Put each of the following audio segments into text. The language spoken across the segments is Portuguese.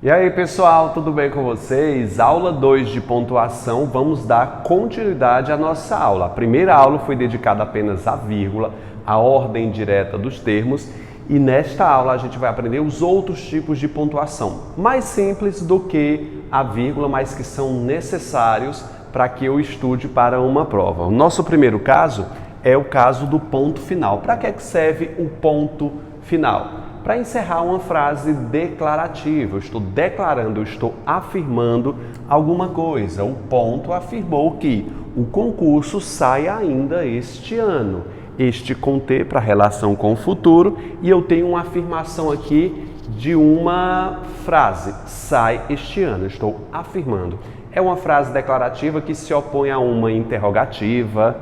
E aí pessoal, tudo bem com vocês? Aula 2 de pontuação, vamos dar continuidade à nossa aula. A primeira aula foi dedicada apenas à vírgula, à ordem direta dos termos, e nesta aula a gente vai aprender os outros tipos de pontuação, mais simples do que a vírgula, mas que são necessários para que eu estude para uma prova. O nosso primeiro caso é o caso do ponto final. Para que serve o ponto final? Para encerrar uma frase declarativa. Eu estou declarando, eu estou afirmando alguma coisa. O ponto afirmou que o concurso sai ainda este ano. Este com T para relação com o futuro, e eu tenho uma afirmação aqui de uma frase. Sai este ano, eu estou afirmando. É uma frase declarativa que se opõe a uma interrogativa.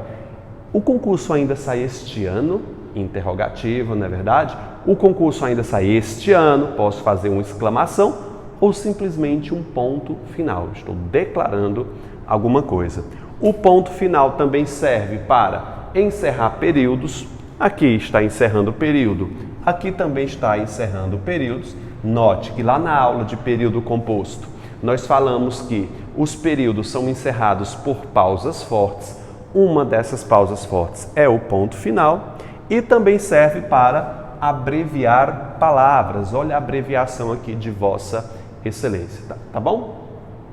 O concurso ainda sai este ano? Interrogativa, não é verdade? O concurso ainda sai este ano, posso fazer uma exclamação ou simplesmente um ponto final. Estou declarando alguma coisa. O ponto final também serve para encerrar períodos. Aqui está encerrando o período, aqui também está encerrando períodos. Note que lá na aula de período composto, nós falamos que os períodos são encerrados por pausas fortes. Uma dessas pausas fortes é o ponto final. E também serve para abreviar palavras. Olha a abreviação aqui de Vossa Excelência, tá bom?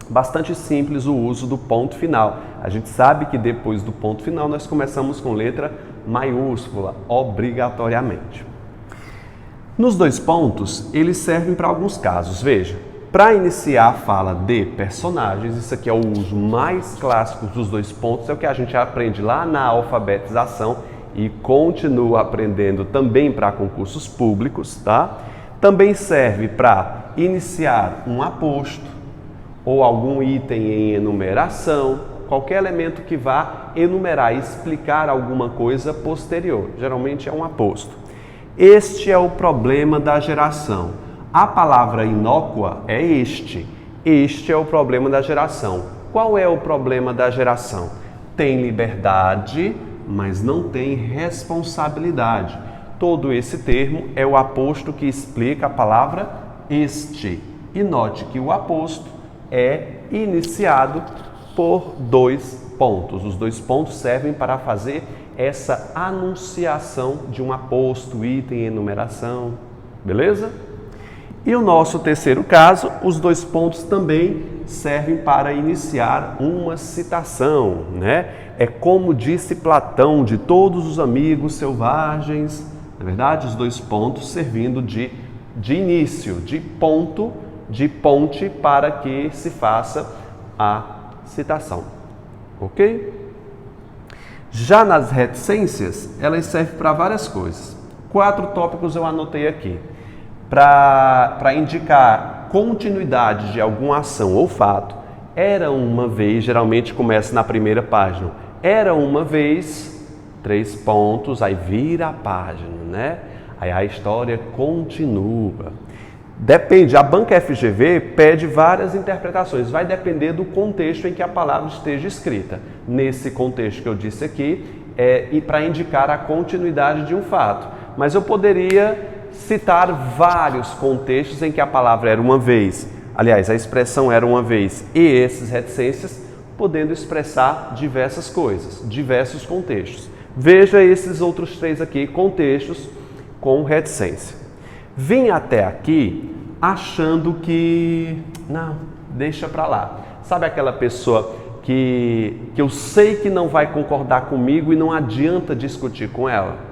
Bastante simples o uso do ponto final. A gente sabe que depois do ponto final nós começamos com letra maiúscula, obrigatoriamente. Nos dois pontos, eles servem para alguns casos. Veja, para iniciar a fala de personagens, isso aqui é o uso mais clássico dos dois pontos, é o que a gente aprende lá na alfabetização e continua aprendendo também para concursos públicos, tá? Também serve para iniciar um aposto ou algum item em enumeração, qualquer elemento que vá enumerar e explicar alguma coisa posterior. Geralmente é um aposto. Este é o problema da geração. A palavra inócua é este. Este é o problema da geração. Qual é o problema da geração? Tem liberdade, mas não tem responsabilidade. Todo esse termo é o aposto que explica a palavra este. E note que o aposto é iniciado por dois pontos. Os dois pontos servem para fazer essa anunciação de um aposto, item, enumeração. Beleza? E o nosso terceiro caso, os dois pontos também servem para iniciar uma citação, né? É como disse Platão, de todos os amigos selvagens, na verdade, os dois pontos servindo de início, de ponto, de ponte para que se faça a citação, ok? Já nas reticências, elas servem para várias coisas. 4 tópicos eu anotei aqui. Para indicar continuidade de alguma ação ou fato. Era uma vez, geralmente começa na primeira página. Era uma vez, 3 pontos, aí vira a página, né? Aí a história continua. Depende, a banca FGV pede várias interpretações, vai depender do contexto em que a palavra esteja escrita. Nesse contexto que eu disse aqui, e para indicar a continuidade de um fato. Mas eu poderia citar vários contextos em que a palavra era uma vez, aliás, a expressão era uma vez, e esses reticências, podendo expressar diversas coisas, diversos contextos. Veja esses outros 3 aqui, contextos com reticência. Vim até aqui achando que, não, deixa pra lá. Sabe aquela pessoa que eu sei que não vai concordar comigo e não adianta discutir com ela?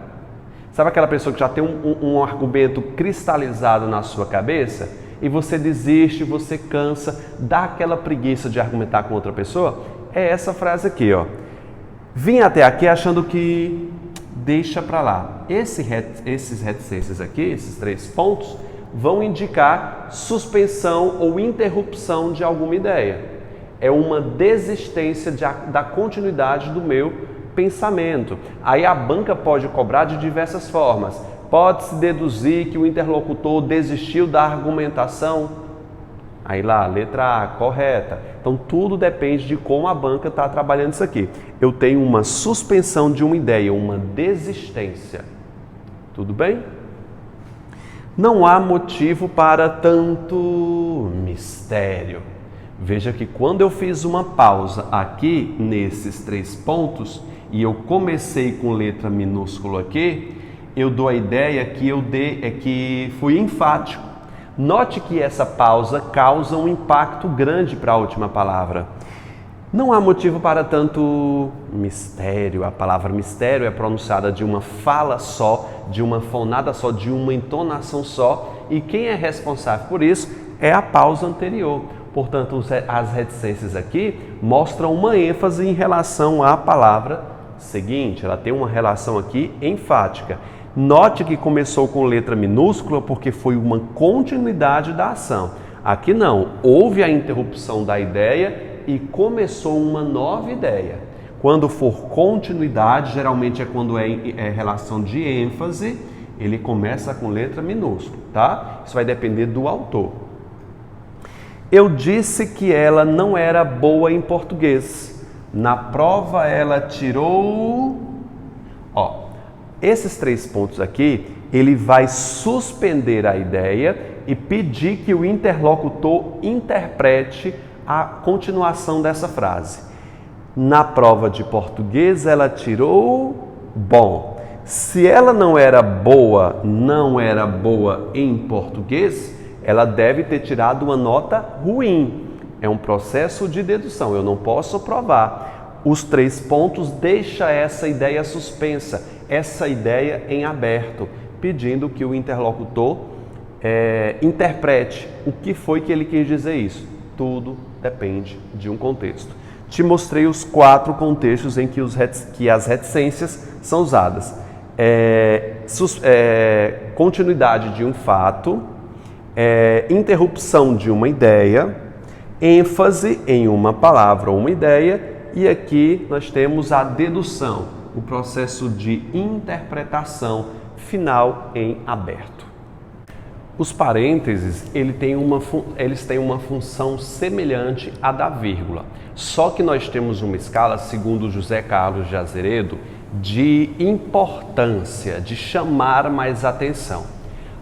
Sabe aquela pessoa que já tem um argumento cristalizado na sua cabeça e você desiste, você cansa, dá aquela preguiça de argumentar com outra pessoa? É essa frase aqui, ó. Vim até aqui achando que deixa pra lá. Esses reticências aqui, esses 3 pontos, vão indicar suspensão ou interrupção de alguma ideia. É uma desistência da continuidade do meu pensamento. Aí a banca pode cobrar de diversas formas. Pode-se deduzir que o interlocutor desistiu da argumentação. Aí lá, letra A, correta. Então tudo depende de como a banca está trabalhando isso aqui. Eu tenho uma suspensão de uma ideia, uma desistência. Tudo bem? Não há motivo para tanto mistério. Veja que quando eu fiz uma pausa aqui nesses 3 pontos e eu comecei com letra minúscula aqui, eu dou a ideia que fui enfático. Note que essa pausa causa um impacto grande para a última palavra. Não há motivo para tanto mistério. A palavra mistério é pronunciada de uma fala só, de uma fonada só, de uma entonação só. E quem é responsável por isso é a pausa anterior. Portanto, as reticências aqui mostram uma ênfase em relação à palavra seguinte. Ela tem uma relação aqui enfática. Note que começou com letra minúscula porque foi uma continuidade da ação. Aqui não, houve a interrupção da ideia e começou uma nova ideia. Quando for continuidade, geralmente é quando é relação de ênfase, ele começa com letra minúscula, tá? Isso vai depender do autor. Eu disse que ela não era boa em português. Na prova ela tirou... esses 3 pontos aqui, ele vai suspender a ideia e pedir que o interlocutor interprete a continuação dessa frase. Na prova de português ela tirou bom. Se ela não era boa em português, ela deve ter tirado uma nota ruim. É um processo de dedução, eu não posso provar. Os 3 pontos deixam essa ideia suspensa, essa ideia em aberto, pedindo que o interlocutor interprete o que foi que ele quis dizer isso. Tudo depende de um contexto. Te mostrei os 4 contextos em que as reticências são usadas. Continuidade de um fato, interrupção de uma ideia, ênfase em uma palavra ou uma ideia, e aqui nós temos a dedução, o processo de interpretação final em aberto. Os parênteses, eles têm uma função semelhante à da vírgula, só que nós temos uma escala, segundo José Carlos de Azeredo, de importância, de chamar mais atenção.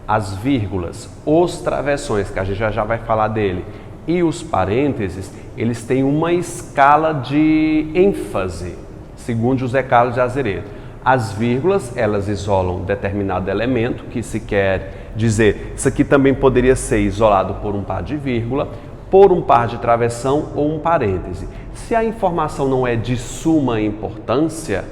As vírgulas, os travessões, que a gente já vai falar dele, e os parênteses, eles têm uma escala de ênfase, segundo José Carlos de Azeredo. As vírgulas, elas isolam determinado elemento, que se quer dizer, isso aqui também poderia ser isolado por um par de vírgula, por um par de travessão ou um parêntese. Se a informação não é de suma importância,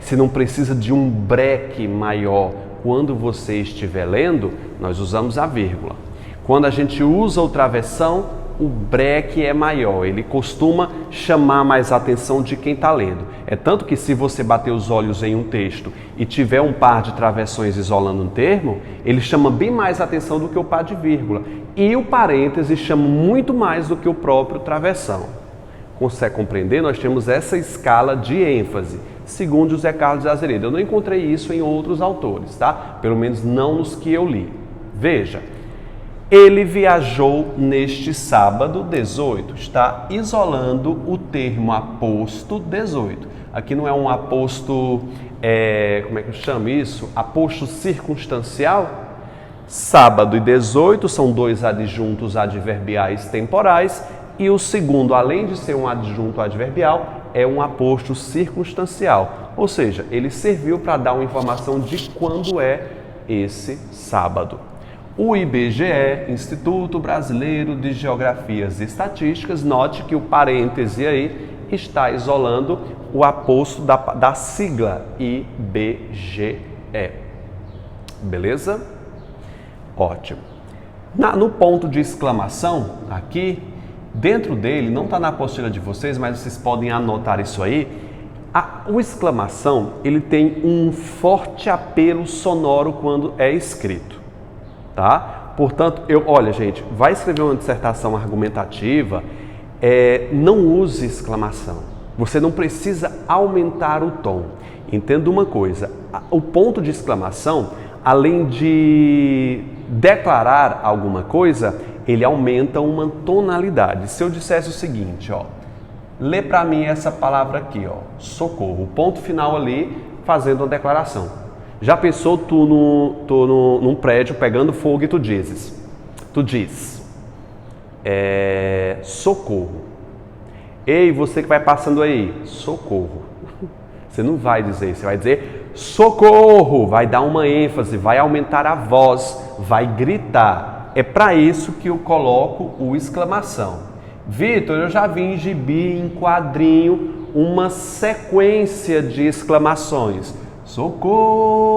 se não precisa de um breque maior quando você estiver lendo, nós usamos a vírgula. Quando a gente usa o travessão, o breque é maior, ele costuma chamar mais a atenção de quem está lendo. É tanto que se você bater os olhos em um texto e tiver um par de travessões isolando um termo, ele chama bem mais a atenção do que o par de vírgula. E o parêntese chama muito mais do que o próprio travessão. Consegue compreender? Nós temos essa escala de ênfase, segundo José Carlos de Azeredo. Eu não encontrei isso em outros autores, tá? Pelo menos não nos que eu li. Veja. Ele viajou neste sábado 18, está isolando o termo aposto 18. Aqui não é um aposto, como é que eu chamo isso? Aposto circunstancial. Sábado e 18 são 2 adjuntos adverbiais temporais e o segundo, além de ser um adjunto adverbial, é um aposto circunstancial. Ou seja, ele serviu para dar uma informação de quando é esse sábado. O IBGE, Instituto Brasileiro de Geografias e Estatísticas, note que o parêntese aí está isolando o aposto da sigla IBGE. Beleza? Ótimo. No ponto de exclamação, aqui, dentro dele, não está na apostila de vocês, mas vocês podem anotar isso aí. O exclamação, ele tem um forte apelo sonoro quando é escrito. Tá? Portanto, olha gente, vai escrever uma dissertação argumentativa, não use exclamação. Você não precisa aumentar o tom. Entenda uma coisa, o ponto de exclamação, além de declarar alguma coisa, ele aumenta uma tonalidade. Se eu dissesse o seguinte, lê para mim essa palavra aqui, socorro, o ponto final ali fazendo uma declaração. Já pensou num prédio pegando fogo e tu diz, socorro. Ei, você que vai passando aí, socorro. Você não vai dizer isso, você vai dizer socorro, vai dar uma ênfase, vai aumentar a voz, vai gritar. É para isso que eu coloco o exclamação. Vitor, eu já vi em gibi, em quadrinho, uma sequência de exclamações. Socorro!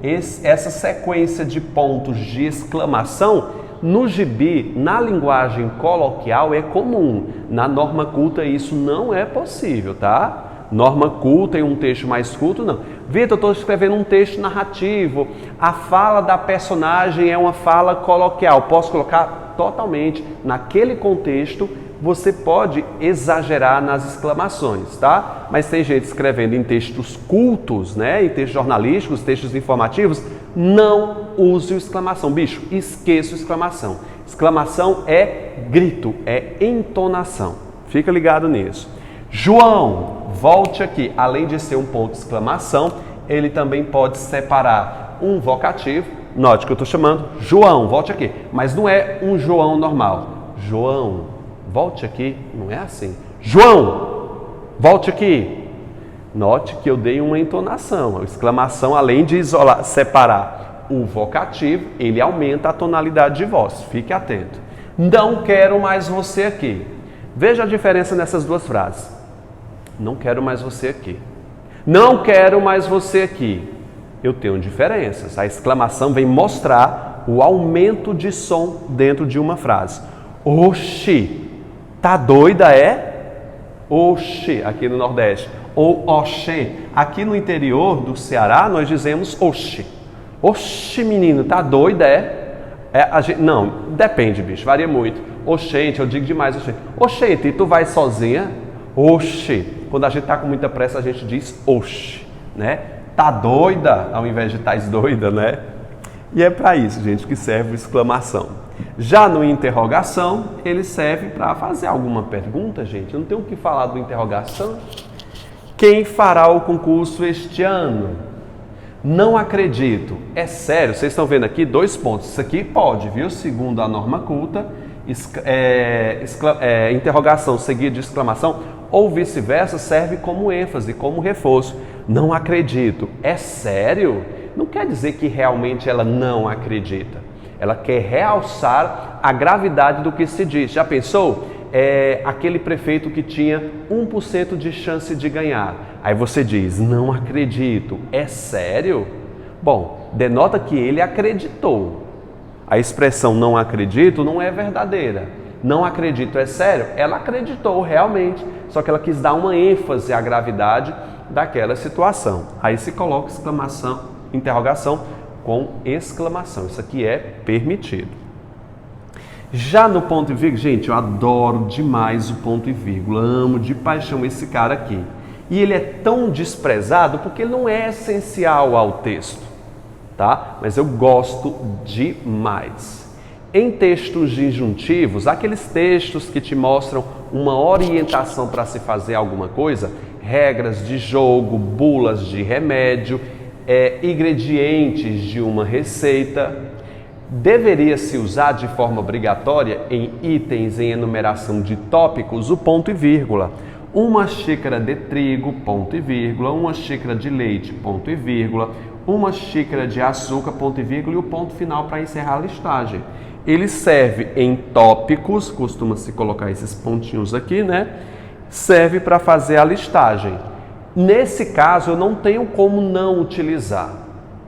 Essa sequência de pontos de exclamação, no gibi, na linguagem coloquial, é comum. Na norma culta isso não é possível, tá? Norma culta e um texto mais culto, não. Vitor, eu estou escrevendo um texto narrativo. A fala da personagem é uma fala coloquial. Posso colocar totalmente naquele contexto. Você pode exagerar nas exclamações, tá? Mas tem gente escrevendo em textos cultos, né? Em textos jornalísticos, textos informativos. Não use o exclamação. Bicho, esqueça o exclamação. Exclamação é grito, é entonação. Fica ligado nisso. João, volte aqui. Além de ser um ponto de exclamação, ele também pode separar um vocativo. Note que eu estou chamando João, volte aqui. Mas não é um João normal. João, volte aqui. Não é assim. João, volte aqui. Note que eu dei uma entonação. A exclamação, além de separar o vocativo, ele aumenta a tonalidade de voz. Fique atento. Não quero mais você aqui. Veja a diferença nessas duas frases. Não quero mais você aqui. Não quero mais você aqui. Eu tenho diferenças. A exclamação vem mostrar o aumento de som dentro de uma frase. Oxi, tá doida é? Oxi, aqui no Nordeste. Ou oxê. Aqui no interior do Ceará nós dizemos oxi. Oxi, menino, tá doida é? Não, depende, bicho, varia muito. Oxente, eu digo demais oxente. Oxente, tu vai sozinha? Oxi. Quando a gente está com muita pressa, a gente diz oxi, né? Tá doida, ao invés de tais doida, né? E é para isso, gente, que serve o exclamação. Já no interrogação, ele serve para fazer alguma pergunta, gente. Eu não tenho o que falar do interrogação. Quem fará o concurso este ano? Não acredito. É sério, vocês estão vendo aqui 2 pontos. Isso aqui pode, viu? Segundo a norma culta, interrogação seguida de exclamação ou vice-versa serve como ênfase, como reforço. Não acredito. É sério? Não quer dizer que realmente ela não acredita. Ela quer realçar a gravidade do que se diz. Já pensou? Aquele prefeito que tinha 1% de chance de ganhar. Aí você diz, não acredito. É sério? Bom, denota que ele acreditou. A expressão não acredito não é verdadeira. Não acredito é sério? Ela acreditou realmente, só que ela quis dar uma ênfase à gravidade daquela situação. Aí se coloca exclamação, interrogação com exclamação. Isso aqui é permitido. Já no ponto e vírgula, gente, eu adoro demais o ponto e vírgula. Amo de paixão esse cara aqui. E ele é tão desprezado porque ele não é essencial ao texto, tá? Mas eu gosto demais. Em textos disjuntivos, aqueles textos que te mostram uma orientação para se fazer alguma coisa, regras de jogo, bulas de remédio, ingredientes de uma receita, deveria se usar de forma obrigatória em itens em enumeração de tópicos o ponto e vírgula. Uma xícara de trigo, ponto e vírgula, uma xícara de leite, ponto e vírgula, uma xícara de açúcar, ponto e vírgula, e o ponto final para encerrar a listagem. Ele serve em tópicos, costuma-se colocar esses pontinhos aqui, né? Serve para fazer a listagem. Nesse caso, eu não tenho como não utilizar.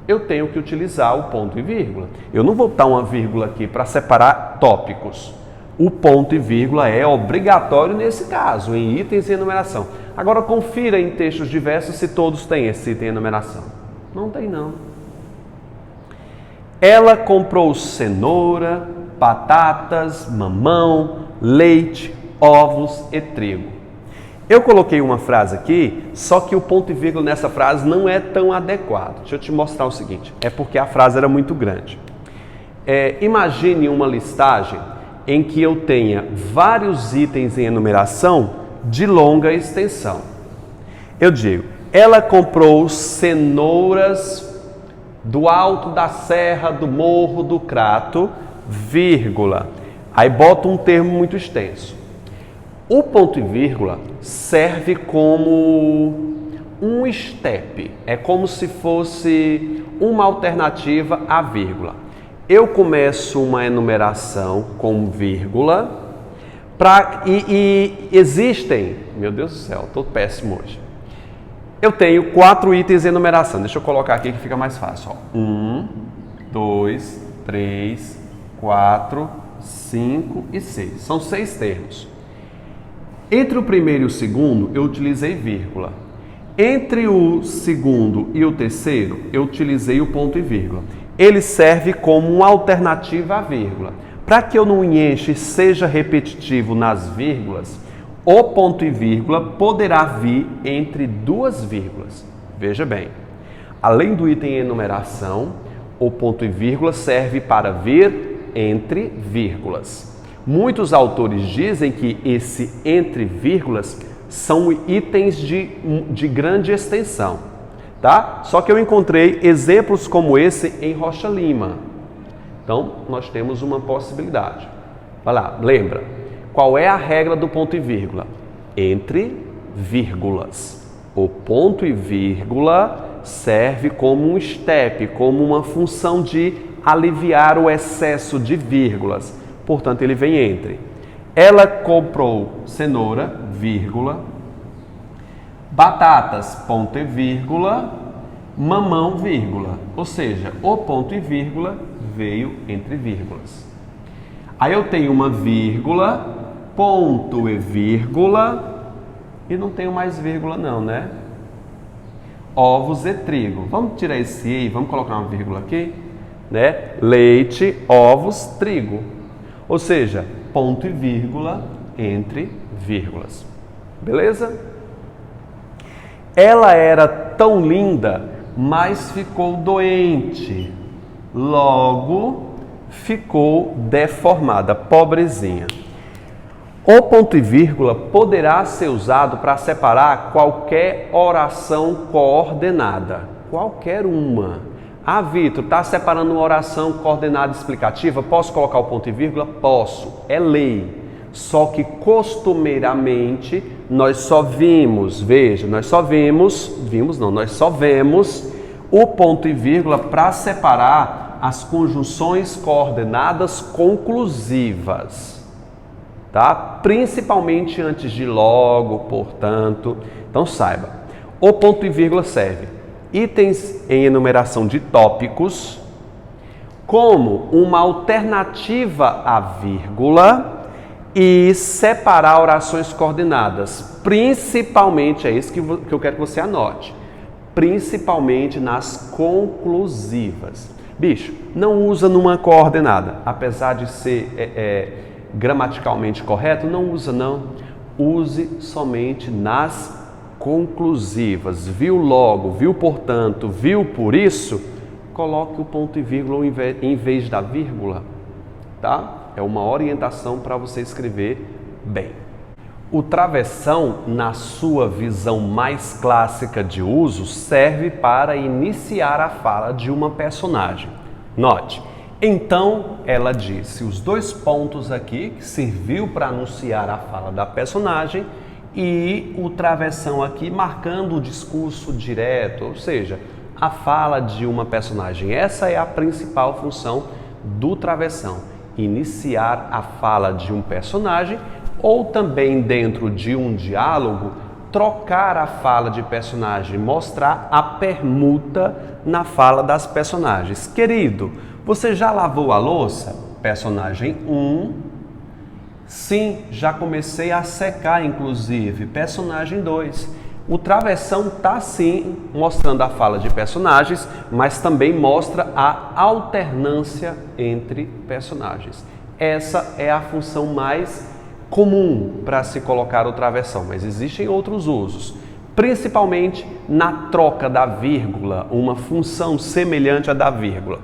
Eu tenho que utilizar o ponto e vírgula. Eu não vou botar uma vírgula aqui para separar tópicos. O ponto e vírgula é obrigatório nesse caso, em itens e enumeração. Agora, confira em textos diversos se todos têm esse item e enumeração. Não tem, não. Ela comprou cenoura, batatas, mamão, leite, ovos e trigo. Eu coloquei uma frase aqui, só que o ponto e vírgula nessa frase não é tão adequado. Deixa eu te mostrar o seguinte, é porque a frase era muito grande. Imagine uma listagem em que eu tenha vários itens em enumeração de longa extensão. Eu digo, Ela comprou cenouras do alto da serra, do morro do Crato, vírgula. Aí bota um termo muito extenso. O ponto e vírgula serve como um step, é como se fosse uma alternativa à vírgula. Eu começo uma enumeração com vírgula, e existem, meu Deus do céu, estou péssimo hoje. Eu tenho 4 itens em enumeração, deixa eu colocar aqui que fica mais fácil. 1, 2, 3, 4, 5 e 6, são 6 termos. Entre o primeiro e o segundo, eu utilizei vírgula. Entre o segundo e o terceiro, eu utilizei o ponto e vírgula. Ele serve como uma alternativa à vírgula. Para que eu não enche e seja repetitivo nas vírgulas, o ponto e vírgula poderá vir entre 2 vírgulas. Veja bem, além do item enumeração, o ponto e vírgula serve para vir entre vírgulas. Muitos autores dizem que esse entre vírgulas são itens de grande extensão, tá? Só que eu encontrei exemplos como esse em Rocha Lima. Então, nós temos uma possibilidade. Vai lá, lembra. Qual é a regra do ponto e vírgula? Entre vírgulas. O ponto e vírgula serve como um step, como uma função de aliviar o excesso de vírgulas. Portanto, ele vem entre. Ela comprou cenoura, vírgula, batatas, ponto e vírgula, mamão, vírgula. Ou seja, o ponto e vírgula veio entre vírgulas. Aí eu tenho uma vírgula, ponto e vírgula, e não tenho mais vírgula não, né? Ovos e trigo. Vamos tirar esse e vamos colocar uma vírgula aqui, né? Leite, ovos, trigo. Ou seja, ponto e vírgula entre vírgulas. Beleza? Ela era tão linda, mas ficou doente. Logo, ficou deformada, pobrezinha. O ponto e vírgula poderá ser usado para separar qualquer oração coordenada. Qualquer uma. Ah, Vitor, está separando uma oração coordenada explicativa? Posso colocar o ponto e vírgula? Posso. É lei. Só que costumeiramente nós só vemos, veja, nós só vemos o ponto e vírgula para separar as conjunções coordenadas conclusivas, tá? Principalmente antes de logo, portanto. Então saiba, o ponto e vírgula serve itens em enumeração de tópicos como uma alternativa à vírgula e separar orações coordenadas, principalmente, é isso que eu quero que você anote, principalmente nas conclusivas. Bicho, não usa numa coordenada, apesar de ser gramaticalmente correto, não usa não, use somente nas conclusivas. Viu logo, viu portanto, viu por isso, coloque o ponto e vírgula em vez da vírgula, tá? É uma orientação para você escrever bem. O travessão, na sua visão mais clássica de uso, serve para iniciar a fala de uma personagem. Note, então ela disse os 2 pontos aqui, que serviu para anunciar a fala da personagem, e o travessão aqui marcando o discurso direto, ou seja, a fala de uma personagem. Essa é a principal função do travessão, iniciar a fala de um personagem ou também dentro de um diálogo, trocar a fala de personagem, mostrar a permuta na fala das personagens. Querido, você já lavou a louça? Personagem 1. Sim, já comecei a secar, inclusive. Personagem 2. O travessão está sim mostrando a fala de personagens, mas também mostra a alternância entre personagens. Essa é a função mais comum para se colocar o travessão, mas existem outros usos, principalmente na troca da vírgula, uma função semelhante à da vírgula,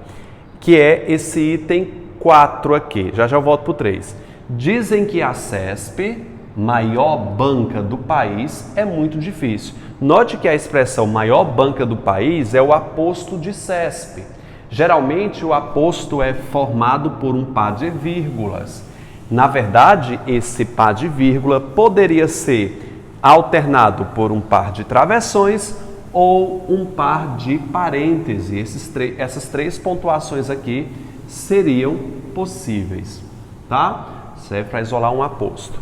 que é esse item 4 aqui. Já eu volto para o 3. Dizem que a CESP maior banca do país é muito difícil. Note que a expressão maior banca do país é o aposto de CESP. Geralmente o aposto é formado por um par de vírgulas. Na verdade, esse par de vírgula poderia ser alternado por um par de travessões ou um par de parênteses. Essas três pontuações aqui seriam possíveis, tá? Serve para isolar um aposto.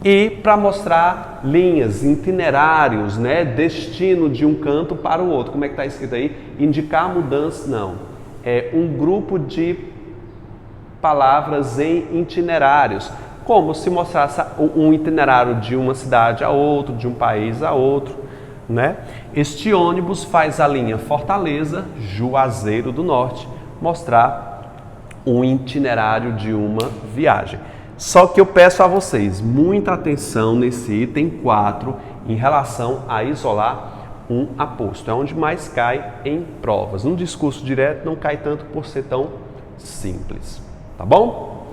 E para mostrar linhas, itinerários, né? Destino de um canto para o outro. Como é que está escrito aí? Indicar mudança, não. É um grupo de palavras em itinerários. Como se mostrasse um itinerário de uma cidade a outro, de um país a outro, né? Este ônibus faz a linha Fortaleza, Juazeiro do Norte, mostrar um itinerário de uma viagem. Só que eu peço a vocês muita atenção nesse item 4 em relação a isolar um aposto. É onde mais cai em provas. No discurso direto não cai tanto por ser tão simples, tá bom?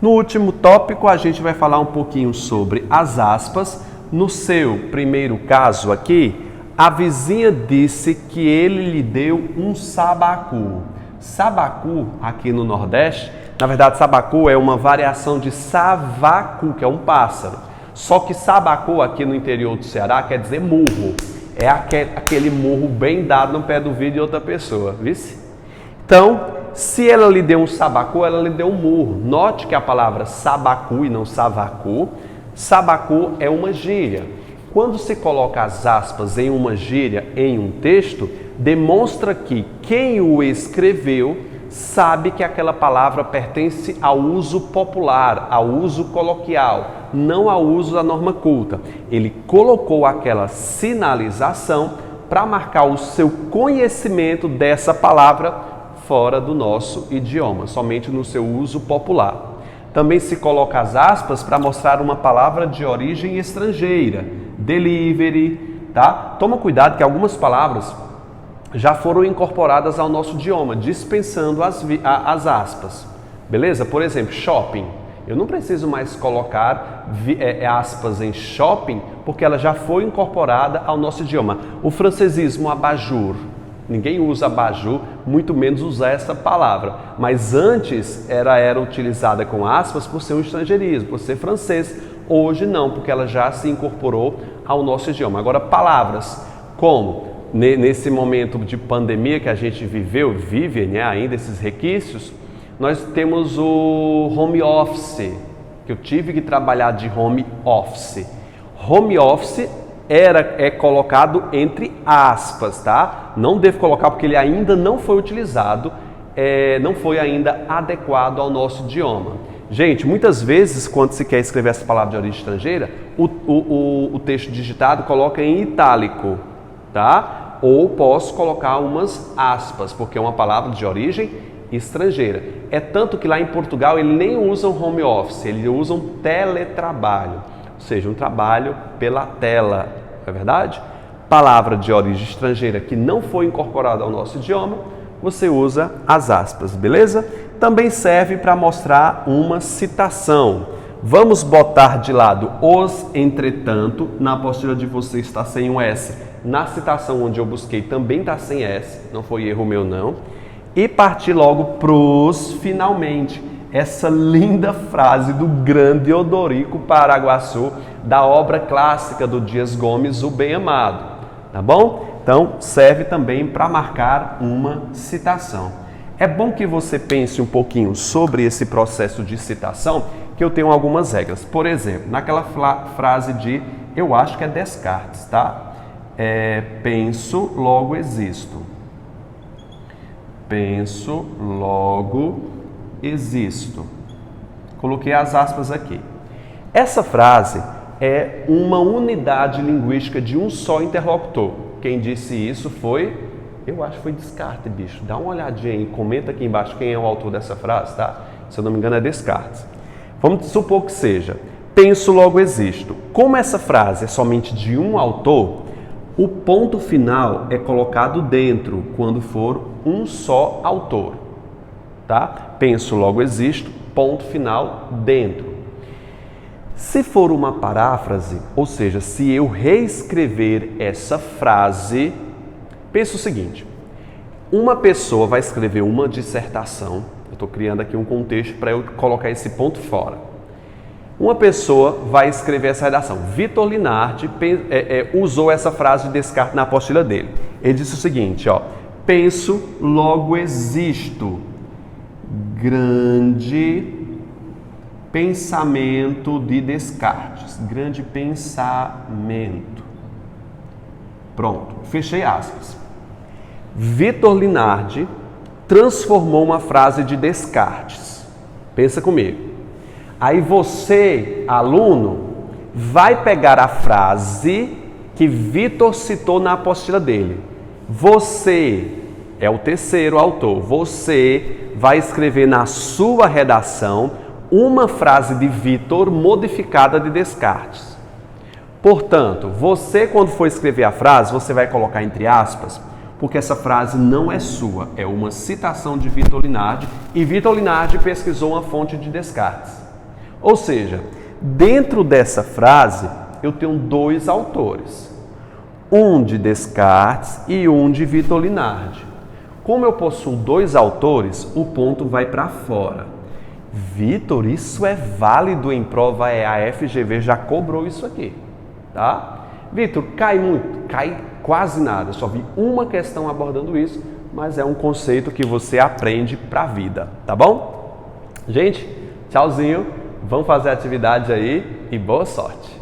No último tópico a gente vai falar um pouquinho sobre as aspas. No seu primeiro caso aqui, a vizinha disse que ele lhe deu um sabacu. Sabacu aqui no Nordeste, na verdade sabacu é uma variação de savacu, que é um pássaro. Só que sabacu aqui no interior do Ceará quer dizer murro. É aquele murro bem dado no pé do vidro de outra pessoa, viu? Então, se ela lhe deu um sabacu, ela lhe deu um murro. Note que a palavra sabacu e não savacu, sabacu é uma gíria. Quando se coloca as aspas em uma gíria, em um texto, demonstra que quem o escreveu sabe que aquela palavra pertence ao uso popular, ao uso coloquial, não ao uso da norma culta. Ele colocou aquela sinalização para marcar o seu conhecimento dessa palavra fora do nosso idioma, somente no seu uso popular. Também se coloca as aspas para mostrar uma palavra de origem estrangeira, delivery, tá? Toma cuidado que algumas palavras já foram incorporadas ao nosso idioma, dispensando as aspas, beleza? Por exemplo, shopping. Eu não preciso mais colocar aspas em shopping, porque ela já foi incorporada ao nosso idioma. O francesismo abajur. Ninguém usa abajur, muito menos usar essa palavra. Mas antes era utilizada com aspas por ser um estrangeirismo, por ser francês. Hoje não, porque ela já se incorporou ao nosso idioma. Agora, palavras como, nesse momento de pandemia que a gente vive, né, ainda esses requisitos, nós temos o home office, que eu tive que trabalhar de home office. Home office é colocado entre aspas, tá? Não devo colocar porque ele ainda não foi utilizado, não foi ainda adequado ao nosso idioma. Gente, muitas vezes quando se quer escrever essa palavra de origem estrangeira, o texto digitado coloca em itálico, tá? Ou posso colocar umas aspas, porque é uma palavra de origem estrangeira. É tanto que lá em Portugal ele nem usa um home office, ele usa um teletrabalho. Ou seja, um trabalho pela tela, não é verdade? Palavra de origem estrangeira que não foi incorporada ao nosso idioma, você usa as aspas, beleza? Também serve para mostrar uma citação. Vamos botar de lado os entretanto, na apostila de vocês está sem um S. Na citação onde eu busquei também está sem S, não foi erro meu não. E partir logo pros finalmente. Essa linda frase do grande Odorico Paraguaçu, da obra clássica do Dias Gomes, O Bem Amado, tá bom? Então, serve também para marcar uma citação. É bom que você pense um pouquinho sobre esse processo de citação, que eu tenho algumas regras. Por exemplo, naquela frase de, eu acho que é Descartes, tá? Penso, logo existo. Penso, logo existo. Coloquei as aspas aqui. Essa frase é uma unidade linguística de um só interlocutor. Quem disse isso foi, eu acho que foi Descartes, bicho. Dá uma olhadinha aí, comenta aqui embaixo quem é o autor dessa frase, tá? Se eu não me engano é Descartes. Vamos supor que seja, penso, logo existo. Como essa frase é somente de um autor, o ponto final é colocado dentro quando for um só autor, tá? Penso, logo existo, ponto final dentro. Se for uma paráfrase, ou seja, se eu reescrever essa frase, pensa o seguinte: uma pessoa vai escrever uma dissertação, eu estou criando aqui um contexto para eu colocar esse ponto fora. Uma pessoa vai escrever essa redação. Vitor Linardi usou essa frase de Descartes na apostila dele. Ele disse o seguinte, ó: penso, logo existo. Grande pensamento de Descartes. Grande pensamento. Pronto, fechei aspas. Vitor Linardi transformou uma frase de Descartes. Pensa comigo. Aí você, aluno, vai pegar a frase que Vitor citou na apostila dele. Você é o terceiro autor. Você vai escrever na sua redação uma frase de Vitor modificada de Descartes. Portanto, você, quando for escrever a frase, você vai colocar entre aspas, porque essa frase não é sua, é uma citação de Vitor Linardi, e Vitor Linardi pesquisou uma fonte de Descartes. Ou seja, dentro dessa frase, eu tenho dois autores, um de Descartes e um de Vitor Linardi. Como eu possuo dois autores, o ponto vai para fora. Vitor, isso é válido em prova, a FGV já cobrou isso aqui, tá? Vitor, cai muito? Cai quase nada, só vi uma questão abordando isso, mas é um conceito que você aprende para a vida, tá bom? Gente, tchauzinho, vamos fazer a atividade aí e boa sorte!